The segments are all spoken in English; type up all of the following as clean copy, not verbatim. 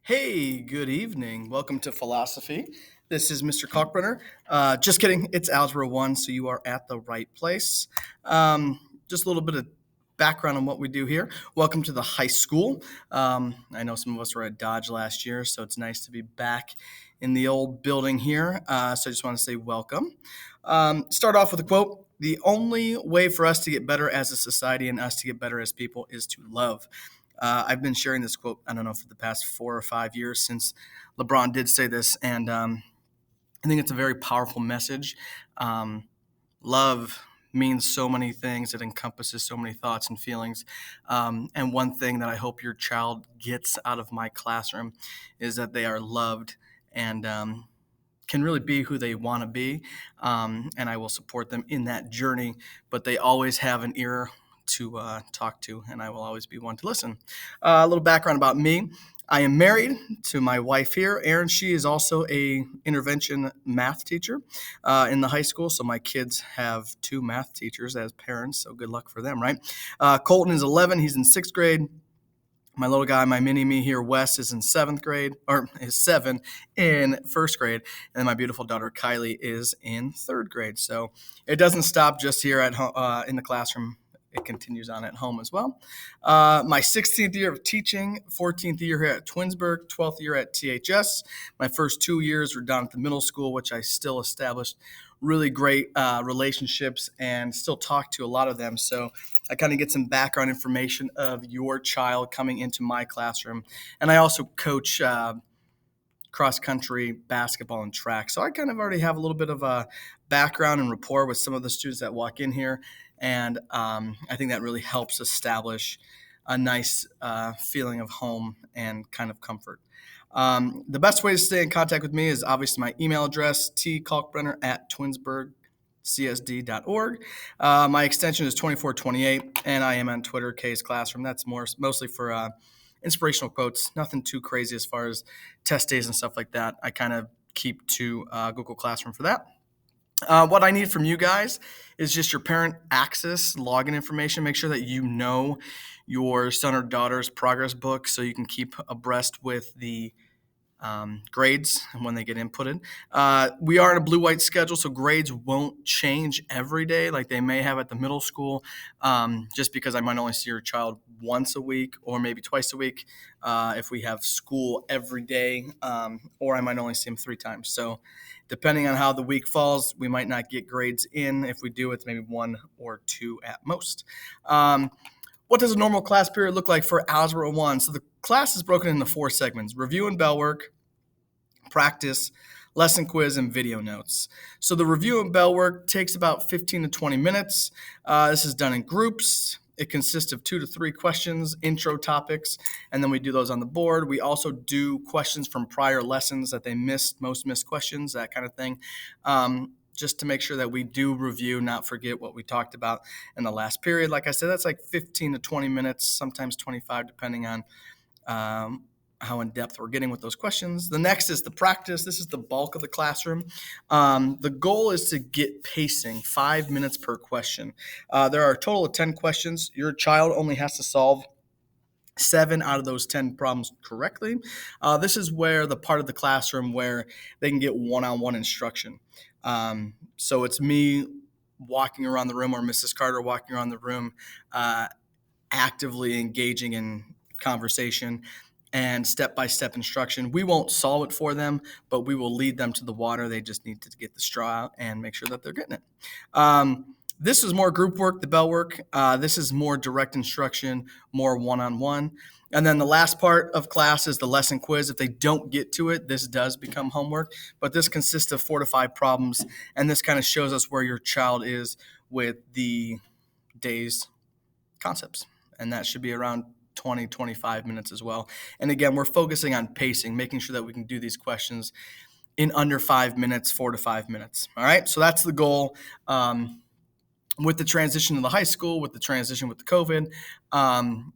Hey, good evening. Welcome to Philosophy. This is Mr. Kalkbrenner. Just kidding. It's Algebra 1, so you are at the right place. Just a little bit of background on what we do here. Welcome to the high school. I know some of us were at Dodge last year, so it's nice to be back in the old building here. So I just want to say welcome. Start off with a quote. The only way for us to get better as a society and us to get better as people is to love. I've been sharing this quote, I don't know, for the past 4 or 5 years since LeBron did say this. And I think it's a very powerful message. Love means so many things. It encompasses so many thoughts and feelings. And one thing that I hope your child gets out of my classroom is that they are loved and can really be who they want to be. And I will support them in that journey, but they always have an ear to talk to, and I will always be one to listen. A little background about me. I am married to my wife here, Erin. She is also a intervention math teacher in the high school, so my kids have two math teachers as parents, so good luck for them, right? Colton is 11. He's in 6th grade. My little guy, my mini-me here, Wes, is in 7th grade, or is 7 in 1st grade. And then my beautiful daughter, Kylie, is in 3rd grade. So it doesn't stop just here at home, in the classroom. It continues on at home as well. My 16th year of teaching, 14th year here at Twinsburg, 12th year at THS. My first 2 years were down at the middle school, which I still established really great relationships and still talk to a lot of them. So I kind of get some background information of your child coming into my classroom. And I also coach cross country, basketball, and track. So I kind of already have a little bit of a background and rapport with some of the students that walk in here. And I think that really helps establish a nice feeling of home and kind of comfort. The best way to stay in contact with me is obviously my email address, tkalkbrenner@twinsburgcsd.org. My extension is 2428, and I am on Twitter, K's Classroom. That's mostly for inspirational quotes, nothing too crazy as far as test days and stuff like that. I kind of keep to Google Classroom for that. What I need from you guys is just your parent access login information. Make sure that you know your son or daughter's progress book so you can keep abreast with the grades and when they get inputted. We are in a blue-white schedule, so grades won't change every day like they may have at the middle school, just because I might only see your child once a week or maybe twice a week if we have school every day, or I might only see them 3 times. So depending on how the week falls, we might not get grades in. If we do, it's maybe 1 or 2 at most. What does a normal class period look like for Algebra 1? So the class is broken into 4 segments: review and Bellwork, practice, lesson quiz, and video notes. So the review and Bellwork takes about 15 to 20 minutes. This is done in groups. It consists of 2 to 3 questions, intro topics, and then we do those on the board. We also do questions from prior lessons that they missed, most missed questions, that kind of thing. Just to make sure that we do review, not forget what we talked about in the last period. Like I said, that's like 15 to 20 minutes, sometimes 25, depending on how in depth we're getting with those questions. The next is the practice. This is the bulk of the classroom. The goal is to get pacing, 5 minutes per question. There are a total of 10 questions. Your child only has to solve 7 out of those 10 problems correctly. This is where the part of the classroom where they can get one-on-one instruction. So it's me walking around the room or Mrs. Carter walking around the room, actively engaging in conversation and step-by-step instruction. We won't solve it for them, but we will lead them to the water. They just need to get the straw out and make sure that they're getting it. This is more group work, the Bellwork. This is more direct instruction, more one-on-one. And then the last part of class is the lesson quiz. If they don't get to it, this does become homework. But this consists of 4 to 5 problems, and this kind of shows us where your child is with the day's concepts. And that should be around 20, 25 minutes as well. And again, we're focusing on pacing, making sure that we can do these questions in under 5 minutes, 4 to 5 minutes. All right, so that's the goal. With the transition to the high school, with the transition with the COVID,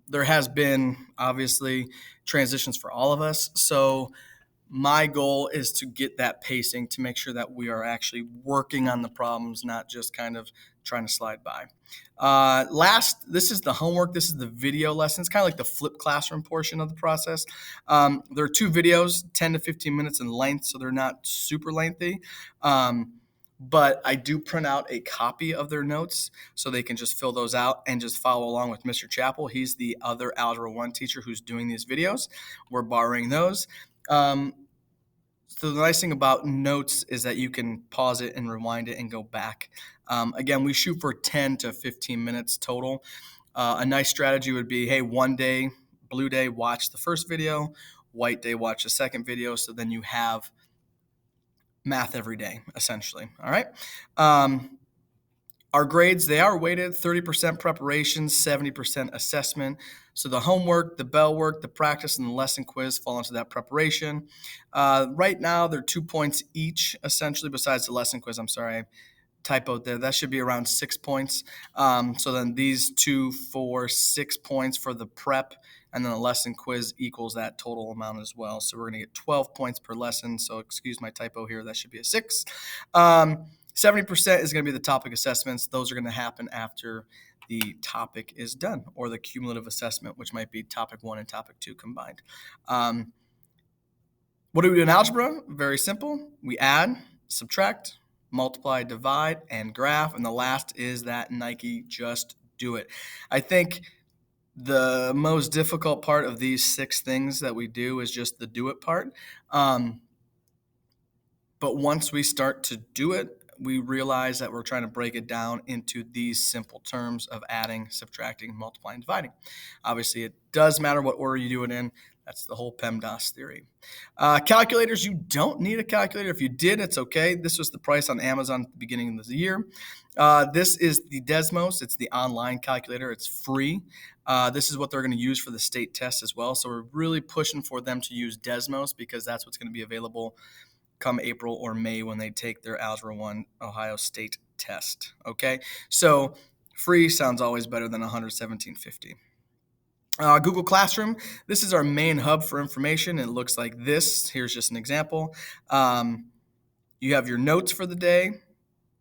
there has been obviously transitions for all of us. So My goal is to get that pacing to make sure that we are actually working on the problems, not just kind of trying to slide by. This is the homework. This is the video lesson. It's kind of like the flipped classroom portion of the process. There are 2 videos, 10 to 15 minutes in length, so they're not super lengthy. But I do print out a copy of their notes so they can just fill those out and just follow along with Mr. Chappell. He's the other Algebra 1 teacher who's doing these videos. We're borrowing those. So the nice thing about notes is that you can pause it and rewind it and go back. Again, we shoot for 10 to 15 minutes total. A nice strategy would be, hey, one day, blue day, watch the first video, white day, watch the second video. So then you have math every day, essentially. All right. Our grades, they are weighted 30% preparation, 70% assessment. So the homework, the Bellwork, the practice, and the lesson quiz fall into that preparation. Right now, they're 2 points each, essentially, besides the lesson quiz. I'm sorry, I typoed there. That should be around 6 points. So then these 2, 4, 6 points for the prep, and then the lesson quiz equals that total amount as well. So we're going to get 12 points per lesson. So excuse my typo here. That should be a 6. 70% is going to be the topic assessments. Those are going to happen after the topic is done, or the cumulative assessment, which might be topic 1 and topic 2 combined. What do we do in algebra? Very simple. We add, subtract, multiply, divide, and graph. And the last is that Nike just do it. I think the most difficult part of these 6 things that we do is just the do it part. But once we start to do it, we realize that we're trying to break it down into these simple terms of adding, subtracting, multiplying, dividing. Obviously, it does matter what order you do it in. That's the whole PEMDAS theory. Calculators, you don't need a calculator. If you did, it's okay. This was the price on Amazon at the beginning of the year. This is the Desmos. It's the online calculator. It's free. This is what they're going to use for the state test as well. So we're really pushing for them to use Desmos because that's what's going to be available come April or May when they take their Algebra 1 Ohio State test. Okay, so free sounds always better than $117.50. Google Classroom, this is our main hub for information. It looks like this. Here's just an example. You have your notes for the day.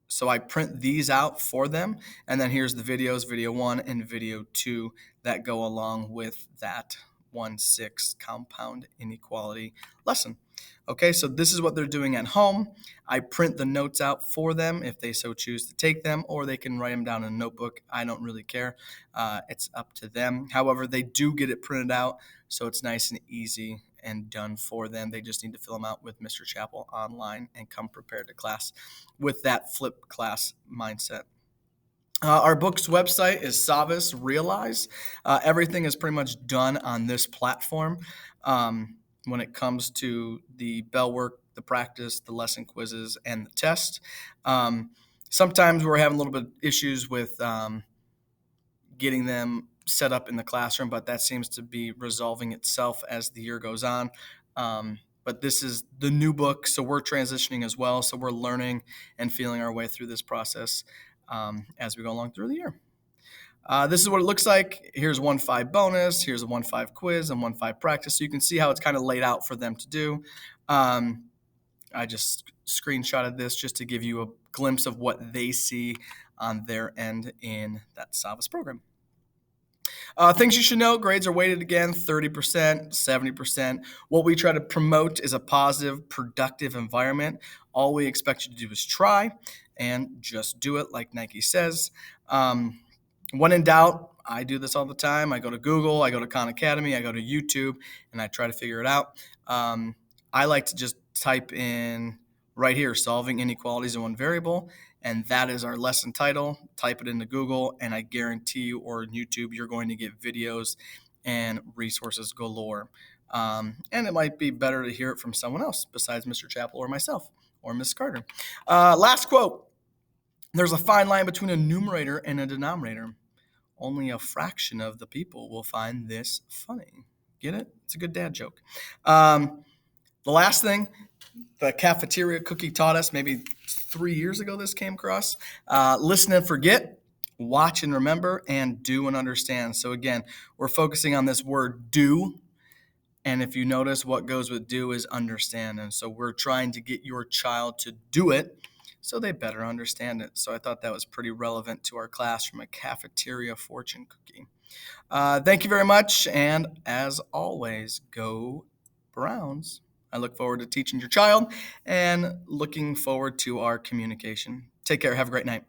So I print these out for them. And then here's the videos, video 1 and video 2 that go along with that 1/6 compound inequality lesson. Okay, so this is what they're doing at home. I print the notes out for them if they so choose to take them, or they can write them down in a notebook. I don't really care. It's up to them. However, they do get it printed out, so it's nice and easy and done for them. They just need to fill them out with Mr. Chappell online and come prepared to class with that flipped class mindset. Our book's website is Savas Realize. Everything is pretty much done on this platform when it comes to the Bellwork, the practice, the lesson quizzes, and the test. Sometimes we're having a little bit of issues with getting them set up in the classroom, but that seems to be resolving itself as the year goes on. But this is the new book, so we're transitioning as well. So we're learning and feeling our way through this process as we go along through the year. This is what it looks like. Here's 1-5 bonus. Here's a 1-5 quiz and 1-5 practice. So you can see how it's kind of laid out for them to do. I just screenshotted this just to give you a glimpse of what they see on their end in that Savas program. Things you should know, grades are weighted again, 30%, 70%. What we try to promote is a positive, productive environment. All we expect you to do is try and just do it like Nike says. When in doubt, I do this all the time. I go to Google, I go to Khan Academy, I go to YouTube, and I try to figure it out. I like to just type in right here, solving inequalities in one variable, and that is our lesson title. Type it into Google, and I guarantee you, or YouTube, you're going to get videos and resources galore. And it might be better to hear it from someone else besides Mr. Chappell or myself or Ms. Carter. Last quote. There's a fine line between a numerator and a denominator. Only a fraction of the people will find this funny. Get it? It's a good dad joke. The last thing, the cafeteria cookie taught us maybe 3 years ago this came across. Listen and forget, watch and remember, and do and understand. So again, we're focusing on this word do And if you notice, what goes with do is understand. And so we're trying to get your child to do it so they better understand it. So I thought that was pretty relevant to our class from a cafeteria fortune cookie. Thank you very much. And as always, go Browns. I look forward to teaching your child and looking forward to our communication. Take care. Have a great night.